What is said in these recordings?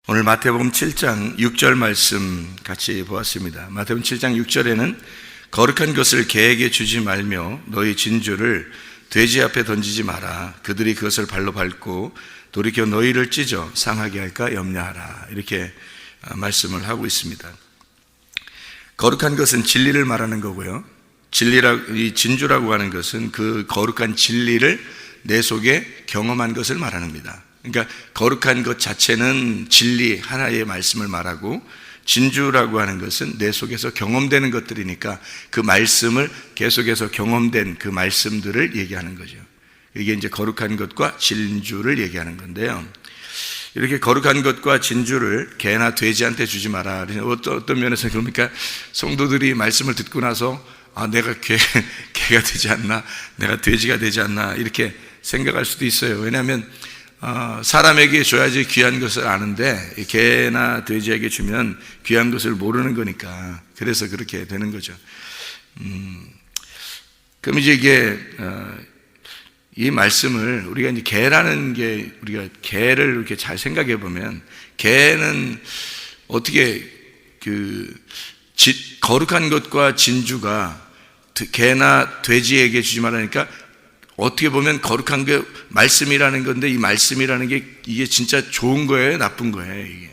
오늘 마태복음 7장 6절 말씀 같이 보았습니다. 마태복음 7장 6절에는 거룩한 것을 개에게 주지 말며 너희 진주를 돼지 앞에 던지지 마라. 그들이 그것을 발로 밟고 돌이켜 너희를 찢어 상하게 할까 염려하라. 이렇게 말씀을 하고 있습니다. 거룩한 것은 진리를 말하는 거고요. 이 진주라고 하는 것은 그 거룩한 진리를 내 속에 경험한 것을 말합니다. 그러니까 거룩한 것 자체는 진리 하나의 말씀을 말하고, 진주라고 하는 것은 내 속에서 경험되는 것들이니까 그 말씀을 계속해서 경험된 그 말씀들을 얘기하는 거죠. 이게 이제 거룩한 것과 진주를 얘기하는 건데요. 이렇게 거룩한 것과 진주를 개나 돼지한테 주지 마라. 어떤 면에서 그러니까 성도들이 말씀을 듣고 나서 내가 개가 되지 않나, 내가 돼지가 되지 않나 이렇게 생각할 수도 있어요. 왜냐하면 사람에게 줘야지 귀한 것을 아는데 개나 돼지에게 주면 귀한 것을 모르는 거니까, 그래서 그렇게 되는 거죠. 그럼 이제 이게 이 말씀을 우리가 이제 개라는 게, 우리가 개를 이렇게 잘 생각해 보면 개는 어떻게 거룩한 것과 진주가 개나 돼지에게 주지 말라니까, 어떻게 보면 거룩한 게 말씀이라는 건데, 이 말씀이라는 게 이게 진짜 좋은 거예요, 나쁜 거예요?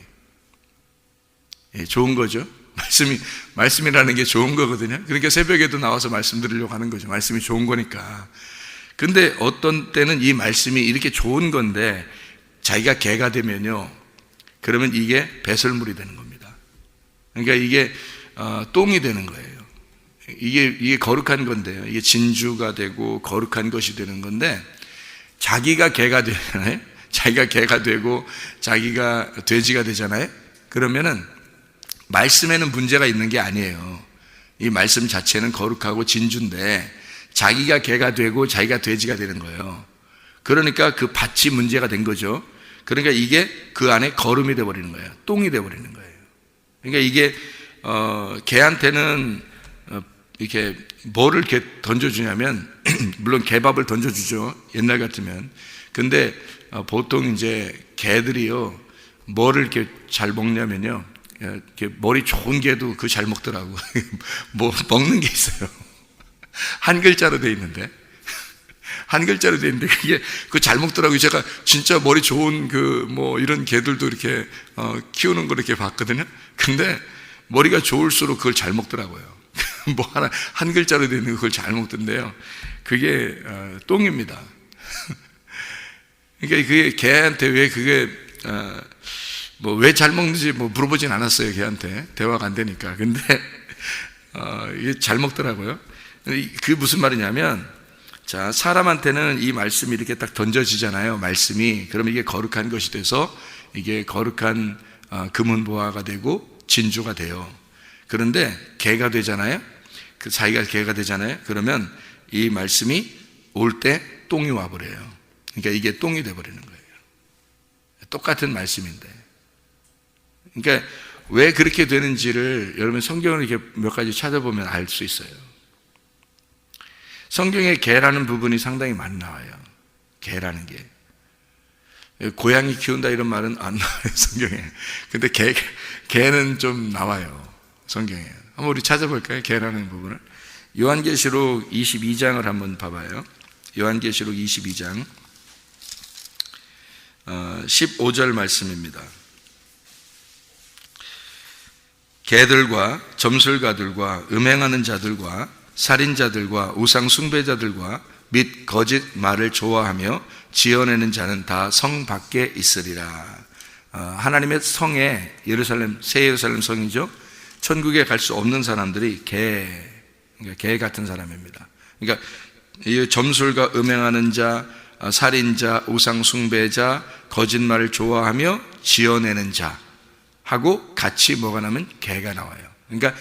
이게 좋은 거죠. 말씀이라는 게 좋은 거거든요. 그러니까 새벽에도 나와서 말씀 드리려고 하는 거죠. 말씀이 좋은 거니까. 근데 어떤 때는 이 말씀이 이렇게 좋은 건데 자기가 개가 되면요, 그러면 이게 배설물이 되는 겁니다. 그러니까 이게 똥이 되는 거예요. 이게 거룩한 건데요, 이게 진주가 되고 거룩한 것이 되는 건데, 자기가 개가 되잖아요. 자기가 개가 되고 자기가 돼지가 되잖아요. 그러면은 말씀에는 문제가 있는 게 아니에요. 이 말씀 자체는 거룩하고 진주인데 자기가 개가 되고 자기가 돼지가 되는 거예요. 그러니까 그 밭이 문제가 된 거죠. 그러니까 이게 그 안에 거름이 되어버리는 거예요. 똥이 되어버리는 거예요. 그러니까 이게 개한테는 이렇게 뭐를 이렇게 던져주냐면 물론 개밥을 던져주죠, 옛날 같으면. 근데 보통 이제 개들이요, 뭐를 이렇게 잘 먹냐면요, 이렇게 머리 좋은 개도 그거 잘 먹더라고. 뭐 먹는 게 있어요. 한 글자로 돼 있는데 그게 그거 잘 먹더라고요. 제가 진짜 머리 좋은 뭐 이런 개들도 이렇게 키우는 걸 이렇게 봤거든요. 근데 머리가 좋을수록 그걸 잘 먹더라고요. 뭐 한 글자로 되어 있는 그걸 잘 먹던데요, 그게 똥입니다. 그러니까 그게 개한테 왜 그게 뭐 왜 잘 먹는지 뭐 물어보진 않았어요. 개한테 대화가 안 되니까. 근데 이게 잘 먹더라고요. 그게 무슨 말이냐면, 자, 사람한테는 이 말씀이 이렇게 딱 던져지잖아요, 말씀이. 그럼 이게 거룩한 것이 돼서 이게 거룩한 금은보화가 되고 진주가 돼요. 그런데 개가 되잖아요. 자기가 개가 되잖아요. 그러면 이 말씀이 올 때 똥이 와버려요. 그러니까 이게 똥이 돼버리는 거예요. 똑같은 말씀인데. 그러니까 왜 그렇게 되는지를 여러분 성경을 이렇게 몇 가지 찾아보면 알 수 있어요. 성경에 개라는 부분이 상당히 많이 나와요. 개라는 게. 고양이 키운다 이런 말은 안 나와요, 성경에. 근데 개는 좀 나와요, 성경에. 한번 우리 찾아볼까요? 개라는 부분을. 요한계시록 22장을 한번 봐봐요. 요한계시록 22장 15절 말씀입니다. 개들과 점술가들과 음행하는 자들과 살인자들과 우상 숭배자들과 및 거짓 말을 좋아하며 지어내는 자는 다 성 밖에 있으리라. 하나님의 성에, 새 예루살렘 성이죠. 천국에 갈 수 없는 사람들이 그러니까 개 같은 사람입니다. 그러니까 이 점술과 음행하는 자, 살인자, 우상 숭배자, 거짓말을 좋아하며 지어내는 자 하고 같이 뭐가 나면 개가 나와요. 그러니까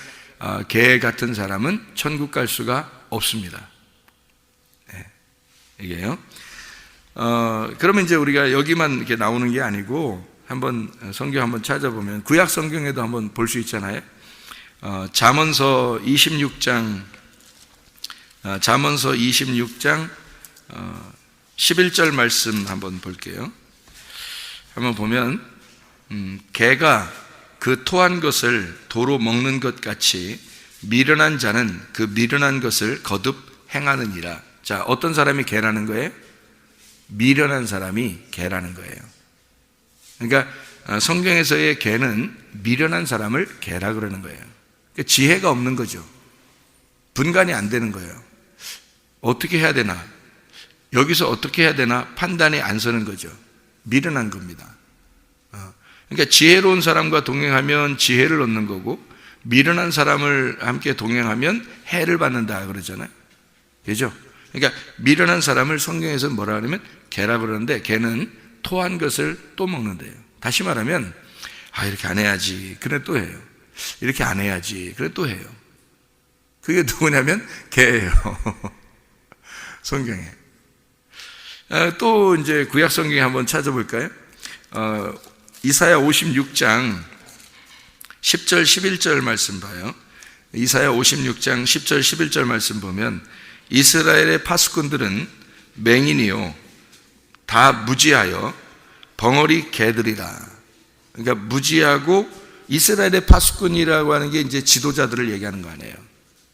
개 같은 사람은 천국 갈 수가 없습니다. 네, 이게요. 그러면 이제 우리가 여기만 이렇게 나오는 게 아니고 한번 성경 한번 찾아보면 구약 성경에도 한번 볼 수 있잖아요. 잠언서 26장 11절 말씀 한번 볼게요. 한번 보면 개가 그 토한 것을 도로 먹는 것 같이 미련한 자는 그 미련한 것을 거듭 행하느니라. 자, 어떤 사람이 개라는 거예요? 미련한 사람이 개라는 거예요. 그러니까 성경에서의 개는 미련한 사람을 개라 그러는 거예요. 그러니까 지혜가 없는 거죠. 분간이 안 되는 거예요. 어떻게 해야 되나? 여기서 어떻게 해야 되나? 판단이 안 서는 거죠. 미련한 겁니다. 그러니까 지혜로운 사람과 동행하면 지혜를 얻는 거고, 미련한 사람을 함께 동행하면 해를 받는다 그러잖아요. 그죠? 그러니까 미련한 사람을 성경에서 뭐라 그러면 개라 그러는데, 개는 토한 것을 또 먹는데요. 다시 말하면 이렇게 안 해야지, 그래 또 해요. 이렇게 안 해야지, 그래 또 해요. 그게 누구냐면 개예요. 성경에. 또 이제 구약 성경에 한번 찾아볼까요? 이사야 56장 10절 11절 말씀 봐요. 이사야 56장 10절 11절 말씀 보면, 이스라엘의 파수꾼들은 맹인이요 다 무지하여 벙어리 개들이라. 그러니까 무지하고, 이스라엘의 파수꾼이라고 하는 게 이제 지도자들을 얘기하는 거 아니에요.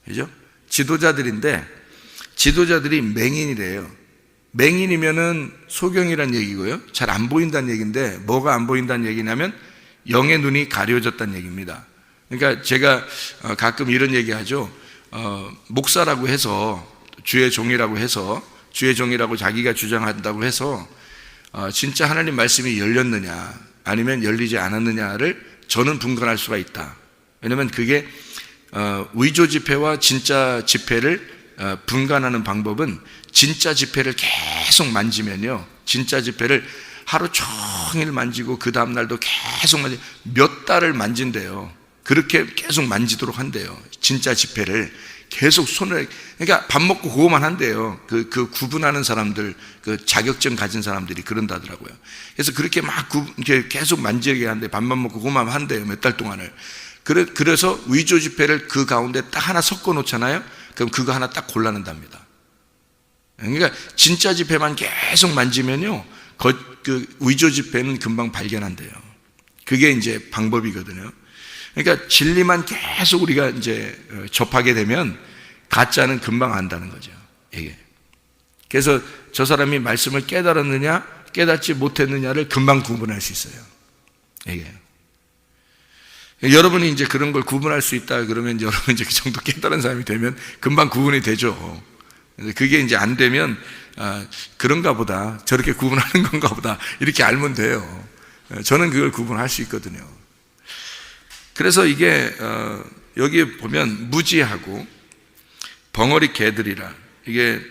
그죠? 지도자들인데, 지도자들이 맹인이래요. 맹인이면은 소경이란 얘기고요. 잘 안 보인다는 얘기인데, 뭐가 안 보인다는 얘기냐면 영의 눈이 가려졌다는 얘기입니다. 그러니까 제가 가끔 이런 얘기 하죠. 목사라고 해서, 주의 종이라고 해서, 주의 종이라고 자기가 주장한다고 해서 진짜 하나님 말씀이 열렸느냐 아니면 열리지 않았느냐를 저는 분간할 수가 있다. 왜냐하면 그게 위조 지폐와 진짜 지폐를 분간하는 방법은, 진짜 지폐를 계속 만지면요, 진짜 지폐를 하루 종일 만지고 그 다음날도 계속 만지고 몇 달을 만진대요. 그렇게 계속 만지도록 한대요. 진짜 지폐를 계속 손을, 그러니까 밥 먹고 그거만 한대요. 그 구분하는 사람들, 그 자격증 가진 사람들이 그런다더라고요. 그래서 그렇게 막 이렇게 계속 만지게 한대. 밥만 먹고 그거만 한대요. 몇 달 동안을. 그래서 위조 지폐를 그 가운데 딱 하나 섞어 놓잖아요. 그럼 그거 하나 딱 골라낸답니다. 그러니까 진짜 지폐만 계속 만지면요, 그 위조 지폐는 금방 발견한대요. 그게 이제 방법이거든요. 그러니까 진리만 계속 우리가 이제 접하게 되면 가짜는 금방 안다는 거죠. 이게. 그래서 저 사람이 말씀을 깨달았느냐, 깨닫지 못했느냐를 금방 구분할 수 있어요. 이게. 여러분이 이제 그런 걸 구분할 수 있다 그러면, 여러분 이제 그 정도 깨달은 사람이 되면 금방 구분이 되죠. 그게 이제 안 되면 그런가 보다, 저렇게 구분하는 건가 보다, 이렇게 알면 돼요. 저는 그걸 구분할 수 있거든요. 그래서 이게 여기 보면 무지하고 벙어리 개들이라, 이게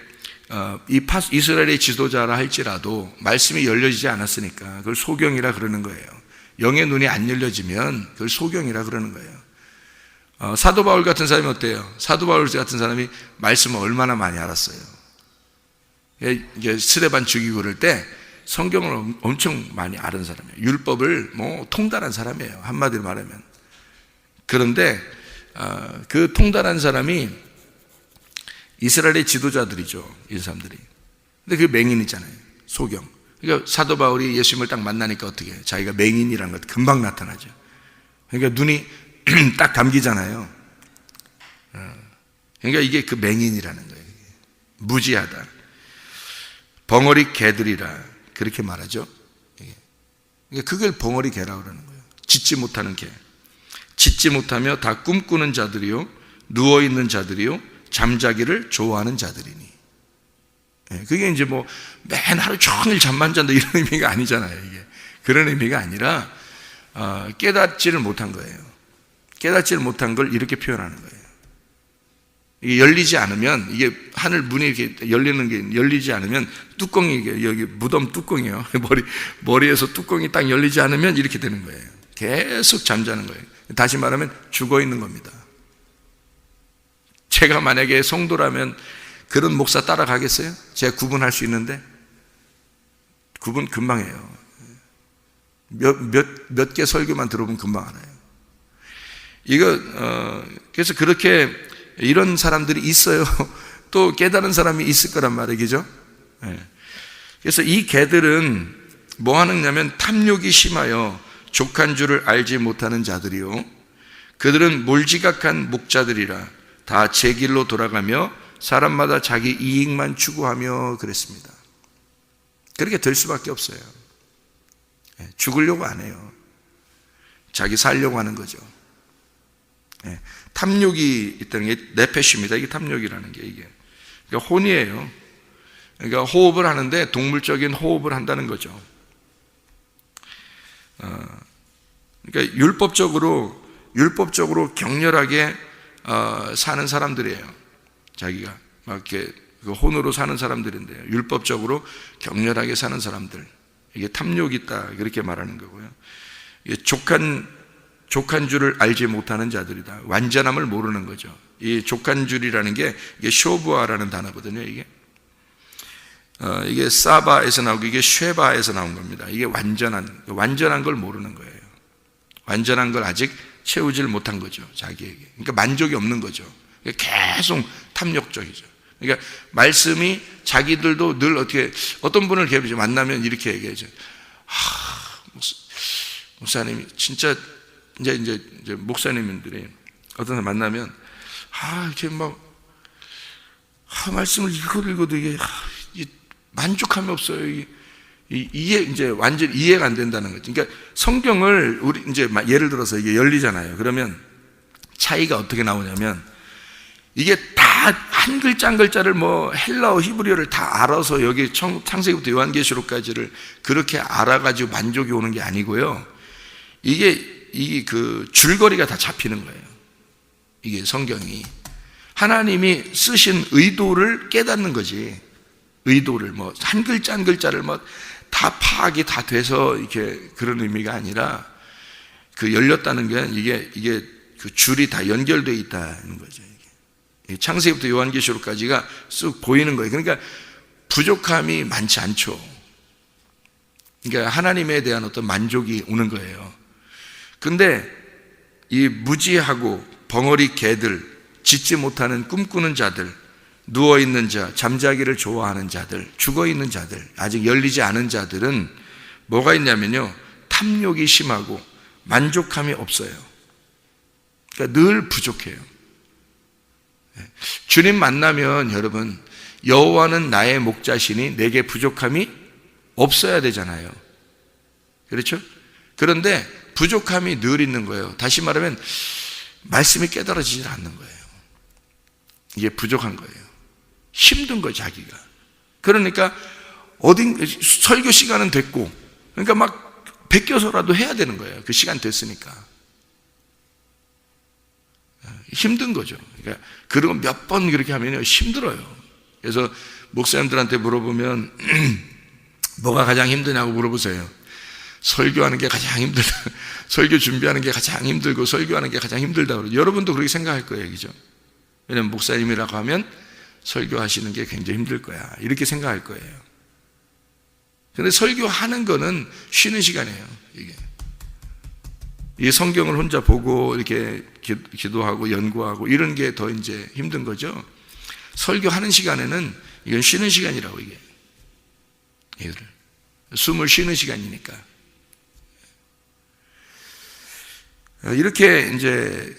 이스라엘의 지도자라 할지라도 말씀이 열려지지 않았으니까 그걸 소경이라 그러는 거예요. 영의 눈이 안 열려지면 그걸 소경이라 그러는 거예요. 사도 바울 같은 사람이 어때요? 사도 바울 같은 사람이 말씀을 얼마나 많이 알았어요. 이게 스데반 죽이고 그럴 때 성경을 엄청 많이 아는 사람이에요. 율법을 통달한 사람이에요, 한마디로 말하면. 그런데 그 통달한 사람이 이스라엘의 지도자들이죠, 이 사람들이. 근데 그게 맹인이잖아요, 소경. 그러니까 사도 바울이 예수님을 딱 만나니까 어떻게 해요? 자기가 맹인이라는 것 금방 나타나죠. 그러니까 눈이 딱 감기잖아요. 그러니까 이게 그 맹인이라는 거예요. 무지하다. 벙어리 개들이라 그렇게 말하죠. 그러니까 그걸 벙어리 개라고 그러는 거예요. 짖지 못하는 개. 짖지 못하며 다 꿈꾸는 자들이요, 누워있는 자들이요, 잠자기를 좋아하는 자들이니. 그게 이제 맨 하루 종일 잠만 잔다 이런 의미가 아니잖아요. 이게 그런 의미가 아니라 깨닫지를 못한 거예요. 깨닫지를 못한 걸 이렇게 표현하는 거예요. 이게 열리지 않으면, 이게 하늘 문이 이렇게 열리는 게 열리지 않으면, 뚜껑이 여기 무덤 뚜껑이에요. 머리에서 뚜껑이 딱 열리지 않으면 이렇게 되는 거예요. 계속 잠자는 거예요. 다시 말하면 죽어 있는 겁니다. 제가 만약에 성도라면 그런 목사 따라가겠어요? 제가 구분할 수 있는데? 구분 금방 해요. 몇 개 설교만 들어보면 금방 알아요. 그래서 그렇게 이런 사람들이 있어요. 또 깨달은 사람이 있을 거란 말이죠. 그래서 이 개들은 뭐 하느냐면 탐욕이 심하여 족한 줄을 알지 못하는 자들이요 그들은 몰지각한 목자들이라 다 제 길로 돌아가며 사람마다 자기 이익만 추구하며 그랬습니다. 그렇게 될 수밖에 없어요. 죽으려고 안 해요. 자기 살려고 하는 거죠. 탐욕이 있다는 게 네페시입니다. 이게 탐욕이라는 게 이게. 그러니까 혼이에요. 그러니까 호흡을 하는데 동물적인 호흡을 한다는 거죠. 그러니까 율법적으로 격렬하게 사는 사람들이에요. 자기가 막 이렇게 혼으로 사는 사람들인데요. 율법적으로 격렬하게 사는 사람들. 이게 탐욕이 있다. 그렇게 말하는 거고요. 이게 족한 줄을 알지 못하는 자들이다. 완전함을 모르는 거죠. 이 족한 줄이라는 게 이게 쇼부아라는 단어거든요. 이게 사바에서 나오고 이게 쉐바에서 나온 겁니다. 이게 완전한 걸 모르는 거예요. 완전한 걸 아직 채우질 못한 거죠. 자기에게. 그러니까 만족이 없는 거죠. 계속 탐욕적이죠. 그러니까 말씀이 자기들도 늘 어떤 분을 만나면 이렇게 얘기하죠. 목사님이 진짜 이제 목사님들이 어떤 사람 만나면 이렇게 막 말씀을 읽어도 이게 만족함이 없어요. 이제 완전 이해가 안 된다는 거죠. 그러니까 성경을 우리 이제 예를 들어서 이게 열리잖아요. 그러면 차이가 어떻게 나오냐면 이게 다 한 글자 한 글자를 헬라어 히브리어를 다 알아서 여기 창세기부터 요한계시록까지를 그렇게 알아가지고 만족이 오는 게 아니고요. 이게 그 줄거리가 다 잡히는 거예요. 이게 성경이 하나님이 쓰신 의도를 깨닫는 거지. 의도를 한 글자 한 글자를 다 파악이 다 돼서 이렇게 그런 의미가 아니라 그 열렸다는 게 이게 그 줄이 다 연결되어 있다는 거죠. 이게 창세기부터 요한계시록까지가 쑥 보이는 거예요. 그러니까 부족함이 많지 않죠. 그러니까 하나님에 대한 어떤 만족이 오는 거예요. 근데 이 무지하고 벙어리 개들, 짓지 못하는 꿈꾸는 자들, 누워있는 자, 잠자기를 좋아하는 자들, 죽어있는 자들, 아직 열리지 않은 자들은 뭐가 있냐면요, 탐욕이 심하고 만족함이 없어요. 그러니까 늘 부족해요. 주님 만나면 여러분, 여호와는 나의 목자시니 내게 부족함이 없어야 되잖아요. 그렇죠? 그런데 부족함이 늘 있는 거예요. 다시 말하면 말씀이 깨달아지지 않는 거예요. 이게 부족한 거예요. 힘든 거예요, 자기가. 그러니까 설교 시간은 됐고, 그러니까 막 베껴서라도 해야 되는 거예요. 그 시간 됐으니까. 힘든 거죠. 그러니까 그리고 몇 번 그렇게 하면요, 힘들어요. 그래서 목사님들한테 물어보면 뭐가 가장 힘드냐고 물어보세요. 설교하는 게 가장 힘들다. 설교 준비하는 게 가장 힘들고 설교하는 게 가장 힘들다 그러죠. 여러분도 그렇게 생각할 거예요, 그죠? 왜냐면 목사님이라고 하면 설교하시는 게 굉장히 힘들 거야, 이렇게 생각할 거예요. 근데 설교하는 거는 쉬는 시간이에요. 이 성경을 혼자 보고 이렇게 기도하고 연구하고 이런 게 더 이제 힘든 거죠. 설교하는 시간에는 이건 쉬는 시간이라고, 이게 숨을 쉬는 시간이니까. 이렇게 이제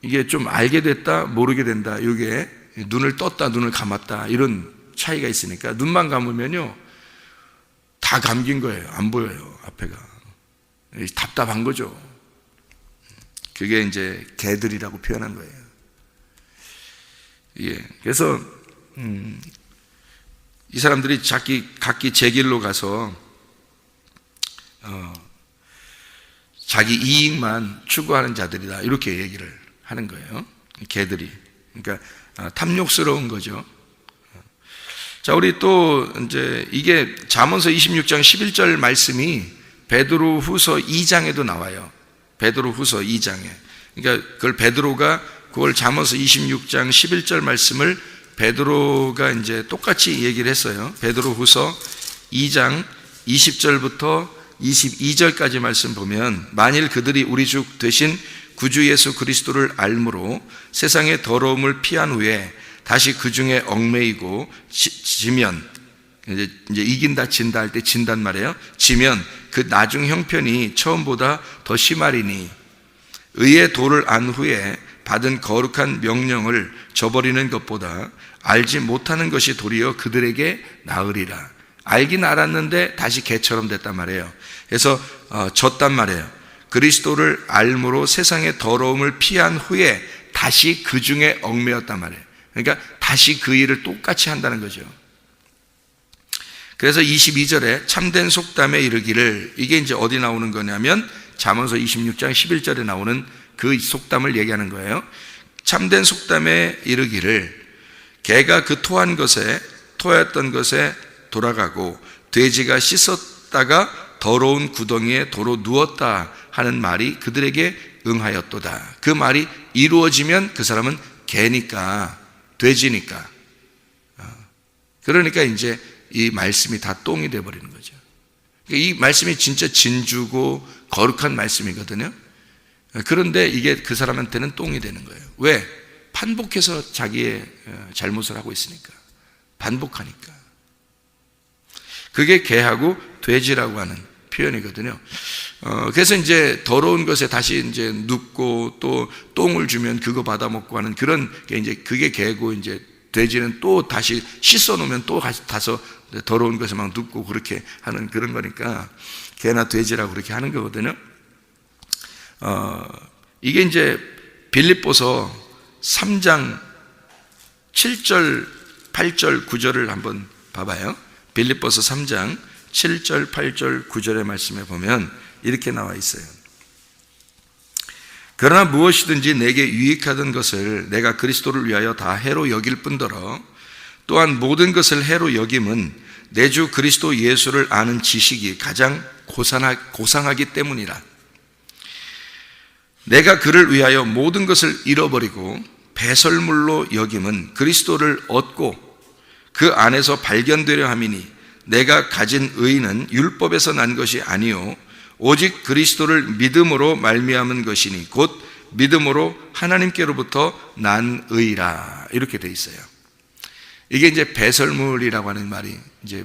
이게 좀 알게 됐다 모르게 된다, 이게 눈을 떴다 눈을 감았다 이런 차이가 있으니까 눈만 감으면요 다 감긴 거예요. 안 보여요, 앞에가. 답답한 거죠. 그게 이제 개들이라고 표현한 거예요. 예. 그래서 이 사람들이 각기 제 길로 가서 자기 이익만 추구하는 자들이다, 이렇게 얘기를 하는 거예요. 개들이. 그러니까 탐욕스러운 거죠. 자, 우리 또 이제 이게 잠언서 26장 11절 말씀이 베드로후서 2장에도 나와요. 베드로후서 2장에. 그러니까 그걸 베드로가 그걸 잠언서 26장 11절 말씀을 베드로가 이제 똑같이 얘기를 했어요. 베드로후서 2장 20절부터 22절까지 말씀 보면, 만일 그들이 우리 주 되신 구주 예수 그리스도를 알므로 세상의 더러움을 피한 후에 다시 그 중에 얽매이고 지면 이제 이긴다 진다 할 때 진단 말이에요. 지면 그 나중 형편이 처음보다 더 심하리니 의의 도를 안 후에 받은 거룩한 명령을 저버리는 것보다 알지 못하는 것이 도리어 그들에게 나으리라. 알긴 알았는데 다시 개처럼 됐단 말이에요. 그래서 졌단 말이에요. 그리스도를 알므로 세상의 더러움을 피한 후에 다시 그 중에 얽매였단 말이에요. 그러니까 다시 그 일을 똑같이 한다는 거죠. 그래서 22절에 참된 속담에 이르기를, 이게 이제 어디 나오는 거냐면 잠언서 26장 11절에 나오는 그 속담을 얘기하는 거예요. 참된 속담에 이르기를 개가 그 토하였던 것에 돌아가고 돼지가 씻었다가 더러운 구덩이에 도로 누웠다 하는 말이 그들에게 응하였도다. 그 말이 이루어지면 그 사람은 개니까, 돼지니까. 그러니까 이제 이 말씀이 다 똥이 되어버리는 거죠. 이 말씀이 진짜 진주고 거룩한 말씀이거든요. 그런데 이게 그 사람한테는 똥이 되는 거예요. 왜? 반복해서 자기의 잘못을 하고 있으니까. 반복하니까. 그게 개하고 돼지라고 하는 표현이거든요. 그래서 이제 더러운 것에 다시 이제 눕고 또 똥을 주면 그거 받아 먹고 하는 그런 게 이제 그게 개고, 이제 돼지는 또 다시 씻어 놓으면 또 가서 더러운 것에 막 눕고 그렇게 하는 그런 거니까 개나 돼지라고 그렇게 하는 거거든요. 이게 이제 빌립보서 3장 7절, 8절, 9절을 한번 봐봐요. 빌립보서 3장 7절, 8절, 9절의 말씀에 보면 이렇게 나와 있어요. 그러나 무엇이든지 내게 유익하던 것을 내가 그리스도를 위하여 다 해로 여길 뿐더러 또한 모든 것을 해로 여김은 내 주 그리스도 예수를 아는 지식이 가장 고상하기 때문이라. 내가 그를 위하여 모든 것을 잃어버리고 배설물로 여김은 그리스도를 얻고 그 안에서 발견되려 함이니 내가 가진 의는 율법에서 난 것이 아니요 오직 그리스도를 믿음으로 말미암은 것이니 곧 믿음으로 하나님께로부터 난 의라. 이렇게 돼 있어요. 이게 이제 배설물이라고 하는 말이 이제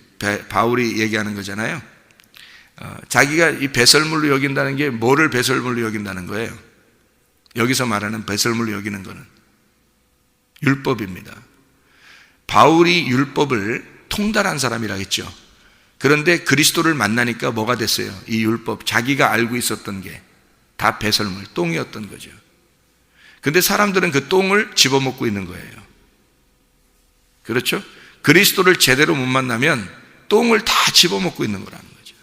바울이 얘기하는 거잖아요. 자기가 이 배설물로 여긴다는 게 뭐를 배설물로 여긴다는 거예요? 여기서 말하는 배설물로 여기는 거는 율법입니다. 바울이 율법을 통달한 사람이라 했죠. 그런데 그리스도를 만나니까 뭐가 됐어요? 이 율법, 자기가 알고 있었던 게 다 배설물, 똥이었던 거죠. 근데 사람들은 그 똥을 집어먹고 있는 거예요. 그렇죠? 그리스도를 제대로 못 만나면 똥을 다 집어먹고 있는 거라는 거죠.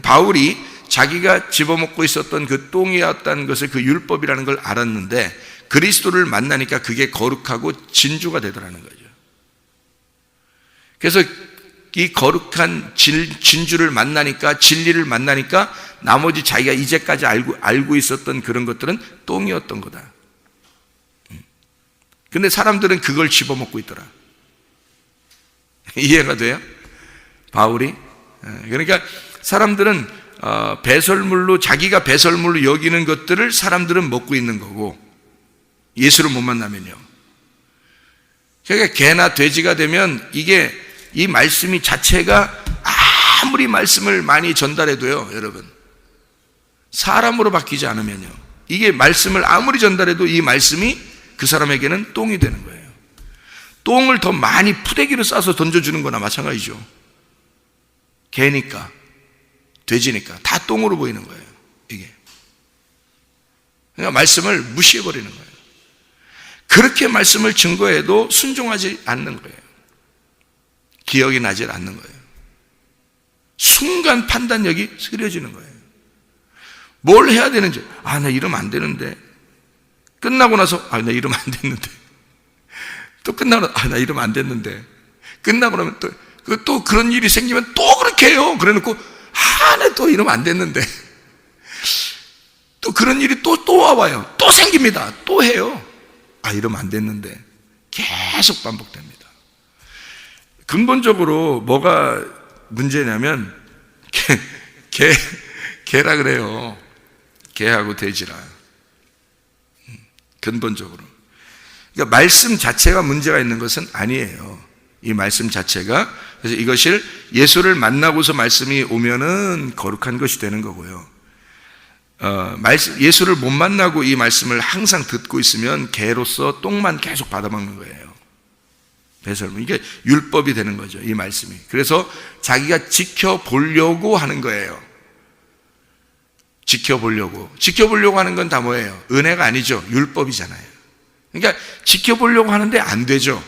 바울이 자기가 집어먹고 있었던 그 똥이었다는 것을, 그 율법이라는 걸 알았는데 그리스도를 만나니까 그게 거룩하고 진주가 되더라는 거죠. 그래서 이 거룩한 진주를 만나니까, 진리를 만나니까 나머지 자기가 이제까지 알고 있었던 그런 것들은 똥이었던 거다. 근데 사람들은 그걸 집어먹고 있더라. 이해가 돼요? 바울이? 그러니까 사람들은 배설물로, 자기가 배설물로 여기는 것들을 사람들은 먹고 있는 거고, 예수를 못 만나면요. 그러니까 개나 돼지가 되면 이게, 이 말씀이 자체가 아무리 말씀을 많이 전달해도요, 여러분, 사람으로 바뀌지 않으면요, 이게 말씀을 아무리 전달해도 이 말씀이 그 사람에게는 똥이 되는 거예요. 똥을 더 많이 푸대기로 싸서 던져주는 거나 마찬가지죠. 개니까, 돼지니까 다 똥으로 보이는 거예요, 이게. 그러니까 말씀을 무시해버리는 거예요. 그렇게 말씀을 증거해도 순종하지 않는 거예요. 기억이 나지 않는 거예요. 순간 판단력이 흐려지는 거예요. 뭘 해야 되는지, 나 이러면 안 되는데. 끝나고 나서, 나 이러면 안 됐는데. 또 끝나고 나서, 나 이러면 안 됐는데. 끝나고 나면 또 그런 일이 생기면 또 그렇게 해요. 그래 놓고, 나 또 이러면 안 됐는데. 또 그런 일이 또 와봐요. 또 생깁니다. 또 해요. 이러면 안 됐는데. 계속 반복됩니다. 근본적으로 뭐가 문제냐면, 개라 그래요. 개하고 돼지라. 근본적으로. 그러니까 말씀 자체가 문제가 있는 것은 아니에요. 이 말씀 자체가. 그래서 이것을 예수를 만나고서 말씀이 오면은 거룩한 것이 되는 거고요. 예수를 못 만나고 이 말씀을 항상 듣고 있으면 개로서 똥만 계속 받아먹는 거예요. 배설물. 이게 율법이 되는 거죠, 이 말씀이. 그래서 자기가 지켜보려고 하는 거예요. 지켜보려고 하는 건 다 뭐예요? 은혜가 아니죠. 율법이잖아요. 그러니까 지켜보려고 하는데 안 되죠.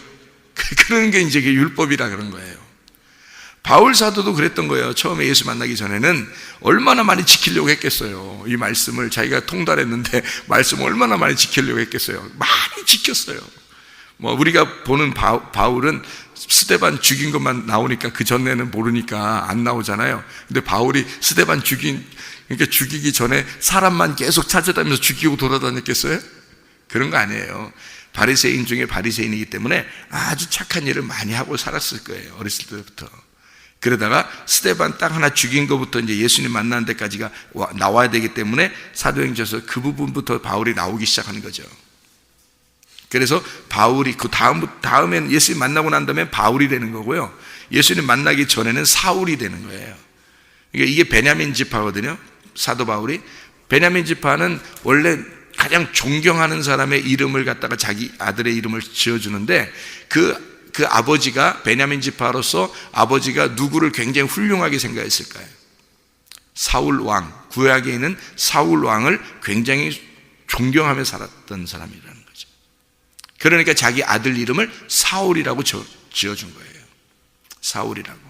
그런 게 이제 율법이라 그런 거예요. 바울 사도도 그랬던 거예요. 처음에 예수 만나기 전에는 얼마나 많이 지키려고 했겠어요. 이 말씀을 자기가 통달했는데 말씀을 얼마나 많이 지키려고 했겠어요. 많이 지켰어요. 우리가 보는 바울은 스데반 죽인 것만 나오니까 그 전에는 모르니까 안 나오잖아요. 근데 바울이 스데반 그러니까 죽이기 전에 사람만 계속 찾아다니면서 죽이고 돌아다녔겠어요? 그런 거 아니에요. 바리새인 중에 바리새인이기 때문에 아주 착한 일을 많이 하고 살았을 거예요. 어렸을 때부터. 그러다가 스데반 딱 하나 죽인 것부터 이제 예수님 만나는 데까지가 나와야 되기 때문에 사도행전에서 그 부분부터 바울이 나오기 시작하는 거죠. 그래서 바울이 그 다음엔 예수님 만나고 난 다음에 바울이 되는 거고요. 예수님 만나기 전에는 사울이 되는 거예요. 그러니까 이게 베냐민 지파거든요. 사도 바울이. 베냐민 지파는 원래 가장 존경하는 사람의 이름을 갖다가 자기 아들의 이름을 지어주는데 그 아버지가 베냐민 지파로서 아버지가 누구를 굉장히 훌륭하게 생각했을까요? 사울 왕, 구약에 있는 사울 왕을 굉장히 존경하며 살았던 사람이라는 거죠. 그러니까 자기 아들 이름을 사울이라고 지어준 거예요. 사울이라고.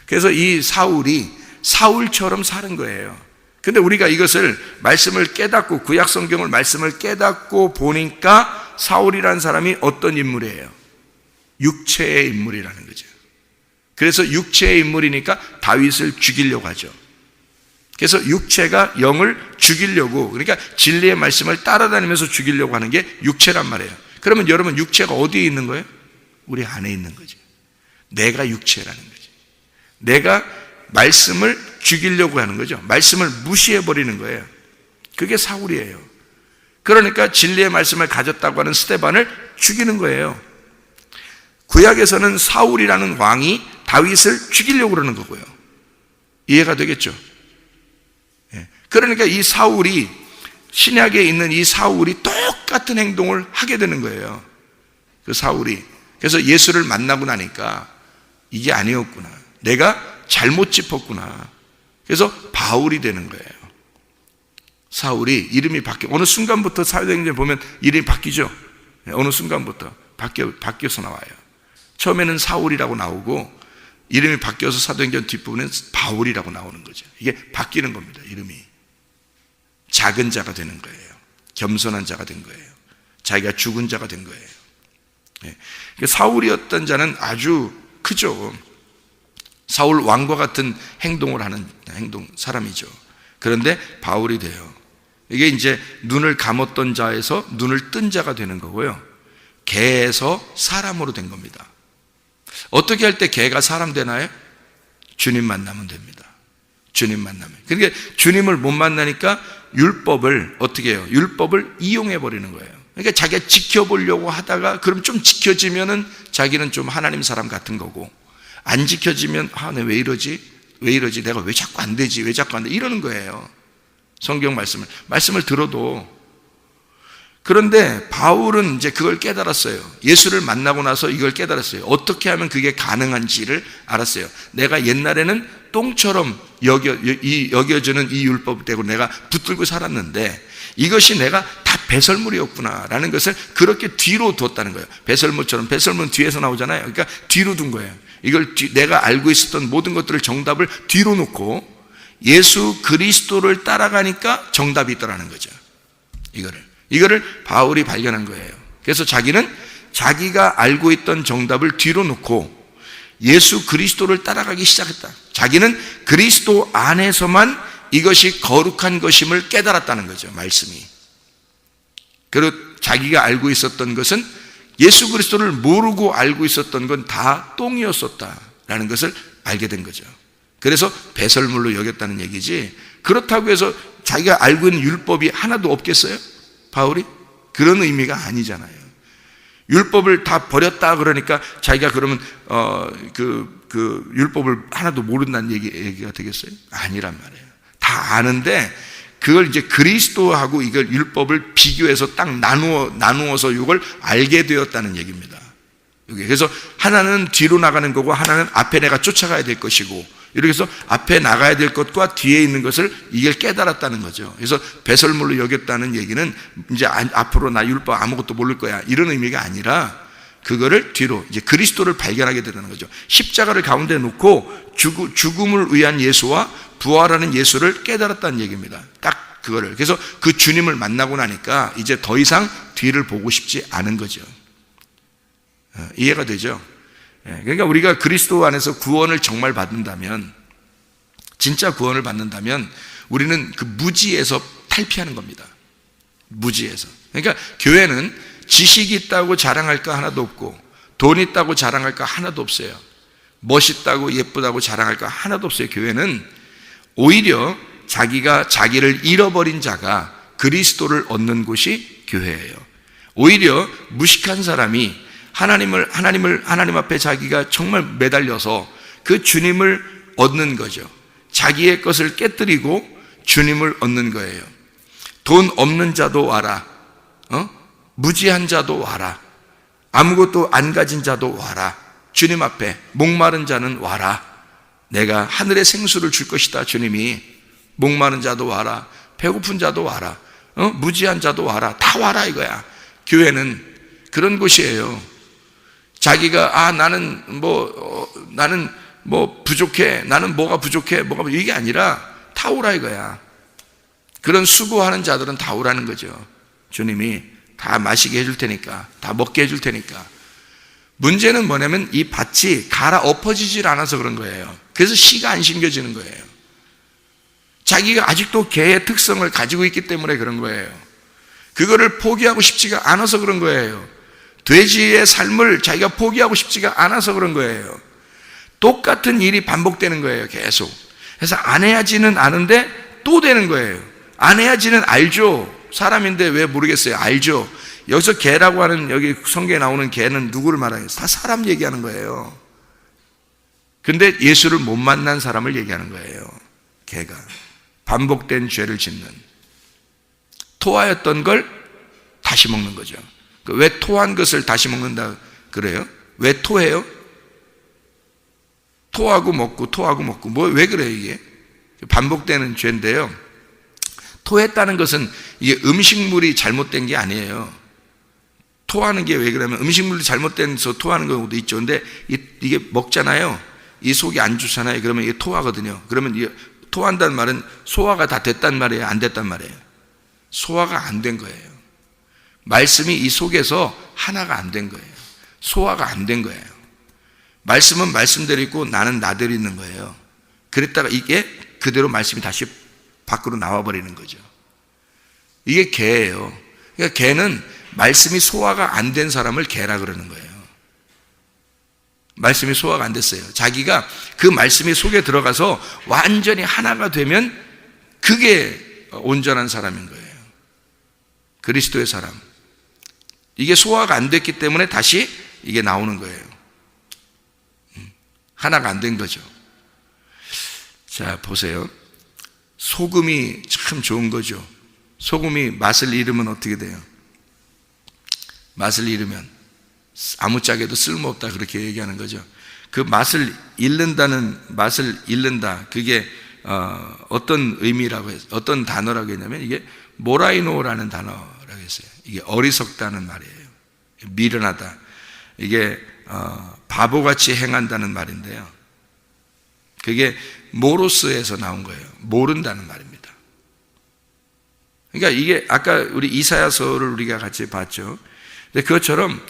그래서 이 사울이 사울처럼 사는 거예요. 근데 우리가 이것을 말씀을 깨닫고 구약 성경을 말씀을 깨닫고 보니까 사울이라는 사람이 어떤 인물이에요? 육체의 인물이라는 거죠. 그래서 육체의 인물이니까 다윗을 죽이려고 하죠. 그래서 육체가 영을 죽이려고, 그러니까 진리의 말씀을 따라다니면서 죽이려고 하는 게 육체란 말이에요. 그러면 여러분 육체가 어디에 있는 거예요? 우리 안에 있는 거죠. 내가 육체라는 거죠. 내가 말씀을 죽이려고 하는 거죠. 말씀을 무시해버리는 거예요. 그게 사울이에요. 그러니까 진리의 말씀을 가졌다고 하는 스데반을 죽이는 거예요. 구약에서는 사울이라는 왕이 다윗을 죽이려고 그러는 거고요. 이해가 되겠죠? 그러니까 이 사울이, 신약에 있는 이 사울이 똑같은 행동을 하게 되는 거예요. 그 사울이. 그래서 예수를 만나고 나니까 이게 아니었구나. 내가 잘못 짚었구나. 그래서 바울이 되는 거예요. 사울이 이름이 어느 순간부터 사도행전 보면 이름이 바뀌죠. 어느 순간부터 바뀌어서 나와요. 처음에는 사울이라고 나오고 이름이 바뀌어서 사도행전 뒷부분은 바울이라고 나오는 거죠. 이게 바뀌는 겁니다. 이름이. 작은 자가 되는 거예요. 겸손한 자가 된 거예요. 자기가 죽은 자가 된 거예요. 사울이었던 자는 아주 크죠. 사울 왕과 같은 행동을 하는 사람이죠. 그런데 바울이 돼요. 이게 이제 눈을 감았던 자에서 눈을 뜬 자가 되는 거고요. 개에서 사람으로 된 겁니다. 어떻게 할 때 개가 사람 되나요? 주님 만나면 됩니다. 주님 만나면. 그러니까 주님을 못 만나니까 율법을 어떻게 해요? 율법을 이용해 버리는 거예요. 그러니까 자기가 지켜보려고 하다가 그럼 좀 지켜지면은 자기는 좀 하나님 사람 같은 거고, 안 지켜지면 내가 왜 이러지? 내가 왜 자꾸 안 되지? 왜 자꾸 안 돼? 이러는 거예요. 성경 말씀을 들어도. 그런데 바울은 이제 그걸 깨달았어요. 예수를 만나고 나서 이걸 깨달았어요. 어떻게 하면 그게 가능한지를 알았어요. 내가 옛날에는 똥처럼 여겨지는 이 율법 때문에 내가 붙들고 살았는데 이것이 내가 다 배설물이었구나라는 것을 그렇게 뒤로 뒀다는 거예요. 배설물은 뒤에서 나오잖아요. 그러니까 뒤로 둔 거예요. 이걸 내가 알고 있었던 모든 것들을 정답을 뒤로 놓고 예수 그리스도를 따라가니까 정답이 있더라는 거죠. 이거를 바울이 발견한 거예요. 그래서 자기는 자기가 알고 있던 정답을 뒤로 놓고 예수 그리스도를 따라가기 시작했다. 자기는 그리스도 안에서만 이것이 거룩한 것임을 깨달았다는 거죠. 말씀이. 그리고 자기가 알고 있었던 것은 예수 그리스도를 모르고 알고 있었던 건 다 똥이었었다라는 것을 알게 된 거죠. 그래서 배설물로 여겼다는 얘기지, 그렇다고 해서 자기가 알고 있는 율법이 하나도 없겠어요? 바울이? 그런 의미가 아니잖아요. 율법을 다 버렸다 그러니까 자기가 그러면 그 율법을 하나도 모른다는 얘기가 되겠어요? 아니란 말이에요. 다 아는데 그걸 이제 그리스도하고 이걸 율법을 비교해서 딱 나누어서 이걸 알게 되었다는 얘기입니다. 그래서 하나는 뒤로 나가는 거고 하나는 앞에 내가 쫓아가야 될 것이고, 이렇게 해서 앞에 나가야 될 것과 뒤에 있는 것을 이걸 깨달았다는 거죠. 그래서 배설물로 여겼다는 얘기는 이제 앞으로 나 율법 아무것도 모를 거야 이런 의미가 아니라 그거를 뒤로 이제 그리스도를 발견하게 되는 거죠. 십자가를 가운데 놓고 죽음을 위한 예수와 부활하는 예수를 깨달았다는 얘기입니다. 딱 그거를. 그래서 그 주님을 만나고 나니까 이제 더 이상 뒤를 보고 싶지 않은 거죠. 이해가 되죠? 그러니까 우리가 그리스도 안에서 구원을 정말 받는다면, 진짜 구원을 받는다면 우리는 그 무지에서 탈피하는 겁니다. 무지에서. 그러니까 교회는 지식이 있다고 자랑할 거 하나도 없고, 돈 있다고 자랑할 거 하나도 없어요. 멋있다고 예쁘다고 자랑할 거 하나도 없어요. 교회는 오히려 자기를 잃어버린 자가 그리스도를 얻는 곳이 교회예요. 오히려 무식한 사람이 하나님 앞에 자기가 정말 매달려서 그 주님을 얻는 거죠. 자기의 것을 깨뜨리고 주님을 얻는 거예요. 돈 없는 자도 와라. 무지한 자도 와라. 아무것도 안 가진 자도 와라. 주님 앞에 목마른 자는 와라. 내가 하늘의 생수를 줄 것이다. 주님이 목마른 자도 와라. 배고픈 자도 와라. 무지한 자도 와라. 다 와라 이거야. 교회는 그런 곳이에요. 자기가 나는 부족해. 나는 뭐가 부족해. 이게 아니라 다 오라 이거야. 그런 수고하는 자들은 다 오라는 거죠. 주님이 다 마시게 해줄 테니까, 다 먹게 해줄 테니까. 문제는 뭐냐면 이 밭이 갈아엎어지질 않아서 그런 거예요. 그래서 씨가 안 심겨지는 거예요. 자기가 아직도 개의 특성을 가지고 있기 때문에 그런 거예요. 그거를 포기하고 싶지가 않아서 그런 거예요. 돼지의 삶을 자기가 포기하고 싶지가 않아서 그런 거예요. 똑같은 일이 반복되는 거예요. 계속. 그래서 안 해야지는 아는데 또 되는 거예요. 안 해야지는 알죠. 사람인데 왜 모르겠어요. 알죠. 여기서 개라고 하는, 여기 성경에 나오는 개는 누구를 말하는 거예요? 다 사람 얘기하는 거예요. 근데 예수를 못 만난 사람을 얘기하는 거예요. 개가 반복된 죄를 짓는, 토하였던 걸 다시 먹는 거죠. 왜 토한 것을 다시 먹는다 그래요? 왜 토해요? 토하고 먹고 왜 그래요? 이게 반복되는 죄인데요. 토했다는 것은 이게 음식물이 잘못된 게 아니에요. 토하는 게 왜 그러면 음식물이 잘못돼서 토하는 경우도 있죠. 근데 이게 먹잖아요. 이 속이 안 좋잖아요. 그러면 이게 토하거든요. 그러면 이게 토한다는 말은 소화가 다 됐단 말이에요? 안 됐단 말이에요? 소화가 안 된 거예요. 말씀이 이 속에서 하나가 안 된 거예요. 소화가 안 된 거예요. 말씀은 말씀대로 있고 나는 나대로 있는 거예요. 그랬다가 이게 그대로 말씀이 다시 밖으로 나와버리는 거죠. 이게 개예요. 그러니까 개는 말씀이 소화가 안 된 사람을 개라 그러는 거예요. 말씀이 소화가 안 됐어요. 자기가 그 말씀이 속에 들어가서 완전히 하나가 되면 그게 온전한 사람인 거예요. 그리스도의 사람. 이게 소화가 안 됐기 때문에 다시 이게 나오는 거예요. 하나가 안 된 거죠. 자, 보세요. 소금이 참 좋은 거죠. 소금이 맛을 잃으면 어떻게 돼요? 맛을 잃으면 아무짝에도 쓸모없다 그렇게 얘기하는 거죠. 그 맛을 잃는다. 그게 어떤 의미라고 했어요? 어떤 단어라고 했냐면 이게 모라이노라는 단어라고 했어요. 이게 어리석다는 말이에요. 미련하다. 이게 바보같이 행한다는 말인데요. 그게 모로스에서 나온 거예요. 모른다는 말입니다. 그러니까 이게 아까 우리 이사야서를 우리가 같이 봤죠. 근데 그것처럼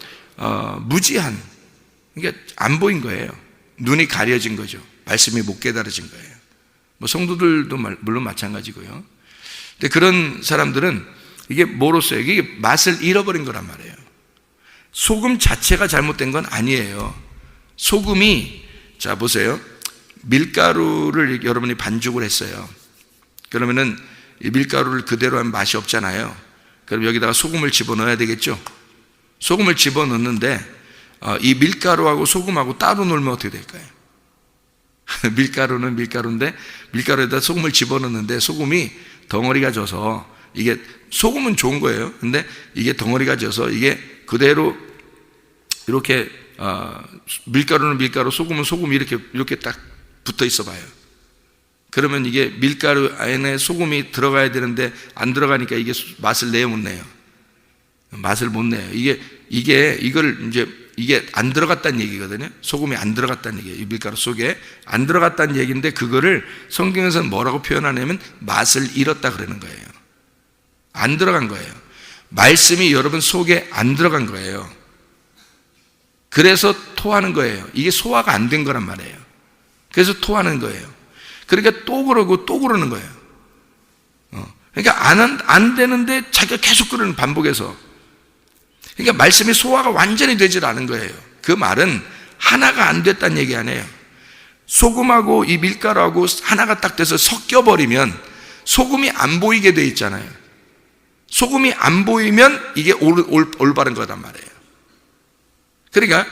무지한, 그러니까 안 보인 거예요. 눈이 가려진 거죠. 말씀이 못 깨달아진 거예요. 뭐 성도들도 물론 마찬가지고요. 근데 그런 사람들은 이게 뭐로써요? 이게 맛을 잃어버린 거란 말이에요. 소금 자체가 잘못된 건 아니에요. 소금이, 자 보세요. 밀가루를 여러분이 반죽을 했어요. 그러면은 이 밀가루를 그대로 하면 맛이 없잖아요. 그럼 여기다가 소금을 집어넣어야 되겠죠. 소금을 집어넣는데 이 밀가루하고 소금하고 따로 놀면 어떻게 될까요? 밀가루는 밀가루인데 밀가루에다 소금을 집어넣는데 소금이 덩어리가 져서, 이게 소금은 좋은 거예요. 근데 이게 덩어리가 져서 이게 그대로 이렇게 밀가루는 밀가루, 소금은 소금 이렇게 딱 붙어 있어 봐요. 그러면 이게 밀가루 안에 소금이 들어가야 되는데 안 들어가니까 이게 맛을 내요, 못 내요? 맛을 못 내요. 이게 안 들어갔다는 얘기거든요. 소금이 안 들어갔다는 얘기예요. 이 밀가루 속에 안 들어갔다는 얘기인데, 그거를 성경에서는 뭐라고 표현하냐면 맛을 잃었다 그러는 거예요. 안 들어간 거예요. 말씀이 여러분 속에 안 들어간 거예요. 그래서 토하는 거예요. 이게 소화가 안 된 거란 말이에요. 그래서 토하는 거예요. 그러니까 또 그러고 또 그러는 거예요. 그러니까 안 되는데 자기가 계속 그러는, 반복해서. 그러니까 말씀이 소화가 완전히 되질 않은 거예요. 그 말은 하나가 안 됐다는 얘기 아니에요. 소금하고 이 밀가루하고 하나가 딱 돼서 섞여버리면 소금이 안 보이게 돼 있잖아요. 소금이 안 보이면 이게 올바른 거단 말이에요. 그러니까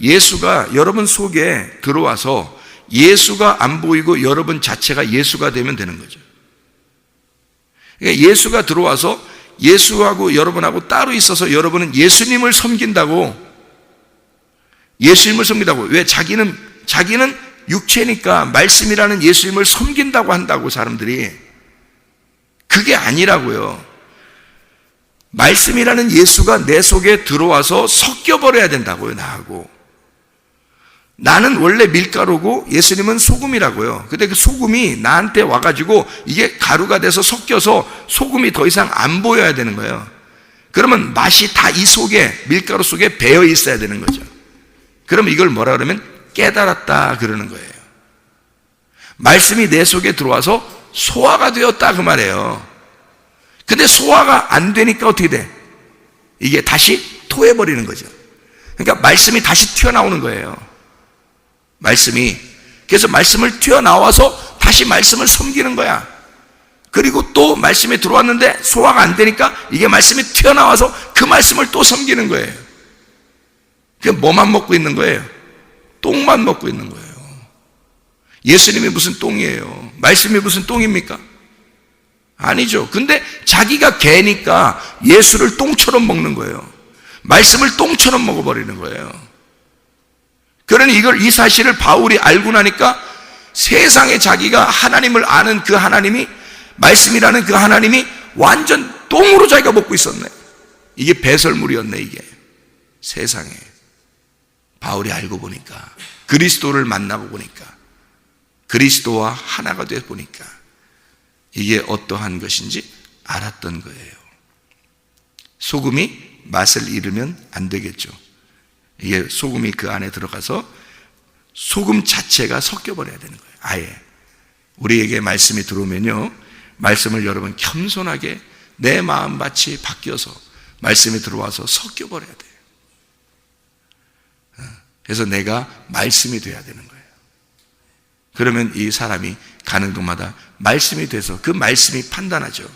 예수가 여러분 속에 들어와서 예수가 안 보이고 여러분 자체가 예수가 되면 되는 거죠. 그러니까 예수가 들어와서 예수하고 여러분하고 따로 있어서 여러분은 예수님을 섬긴다고. 왜? 자기는 육체니까 말씀이라는 예수님을 섬긴다고 한다고, 사람들이. 그게 아니라고요. 말씀이라는 예수가 내 속에 들어와서 섞여버려야 된다고요, 나하고. 나는 원래 밀가루고 예수님은 소금이라고요. 근데 그 소금이 나한테 와가지고 이게 가루가 돼서 섞여서 소금이 더 이상 안 보여야 되는 거예요. 그러면 맛이 다 이 속에, 밀가루 속에 배어 있어야 되는 거죠. 그럼 이걸 뭐라 그러면 깨달았다 그러는 거예요. 말씀이 내 속에 들어와서 소화가 되었다 그 말이에요. 근데 소화가 안 되니까 어떻게 돼? 이게 다시 토해버리는 거죠. 그러니까 말씀이 다시 튀어나오는 거예요. 그래서 말씀을 튀어나와서 다시 말씀을 섬기는 거야. 그리고 또 말씀이 들어왔는데 소화가 안 되니까 이게 말씀이 튀어나와서 그 말씀을 또 섬기는 거예요. 그게 뭐만 먹고 있는 거예요? 똥만 먹고 있는 거예요. 예수님이 무슨 똥이에요? 말씀이 무슨 똥입니까? 아니죠. 근데 자기가 개니까 예수를 똥처럼 먹는 거예요. 말씀을 똥처럼 먹어버리는 거예요. 그러니 이 사실을 바울이 알고 나니까 세상에 자기가 하나님을 아는 그 하나님이, 말씀이라는 그 하나님이 완전 똥으로 자기가 먹고 있었네. 이게 배설물이었네, 이게. 세상에. 바울이 알고 보니까, 그리스도를 만나고 보니까, 그리스도와 하나가 돼 보니까 이게 어떠한 것인지 알았던 거예요. 소금이 맛을 잃으면 안 되겠죠. 이게 소금이 그 안에 들어가서 소금 자체가 섞여버려야 되는 거예요. 아예. 우리에게 말씀이 들어오면요, 말씀을 여러분 겸손하게 내 마음밭이 바뀌어서 말씀이 들어와서 섞여버려야 돼요. 그래서 내가 말씀이 돼야 되는 거예요. 그러면 이 사람이 가는 곳마다 말씀이 돼서 그 말씀이 판단하죠.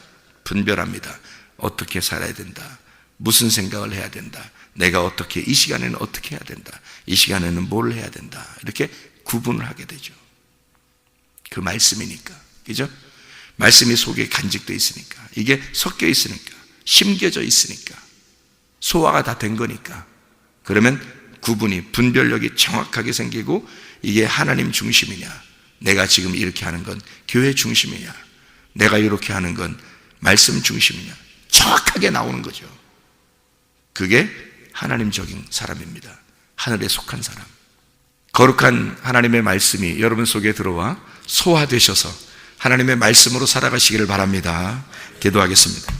분별합니다. 어떻게 살아야 된다. 무슨 생각을 해야 된다. 내가 어떻게, 이 시간에는 어떻게 해야 된다. 이 시간에는 뭘 해야 된다. 이렇게 구분을 하게 되죠. 그 말씀이니까. 그죠? 말씀이 속에 간직되어 있으니까. 이게 섞여 있으니까. 심겨져 있으니까. 소화가 다 된 거니까. 그러면 구분이, 분별력이 정확하게 생기고, 이게 하나님 중심이냐, 내가 지금 이렇게 하는 건 교회 중심이냐, 내가 이렇게 하는 건 말씀 중심이냐, 정확하게 나오는 거죠. 그게 하나님적인 사람입니다. 하늘에 속한 사람. 거룩한 하나님의 말씀이 여러분 속에 들어와 소화되셔서 하나님의 말씀으로 살아가시기를 바랍니다. 기도하겠습니다.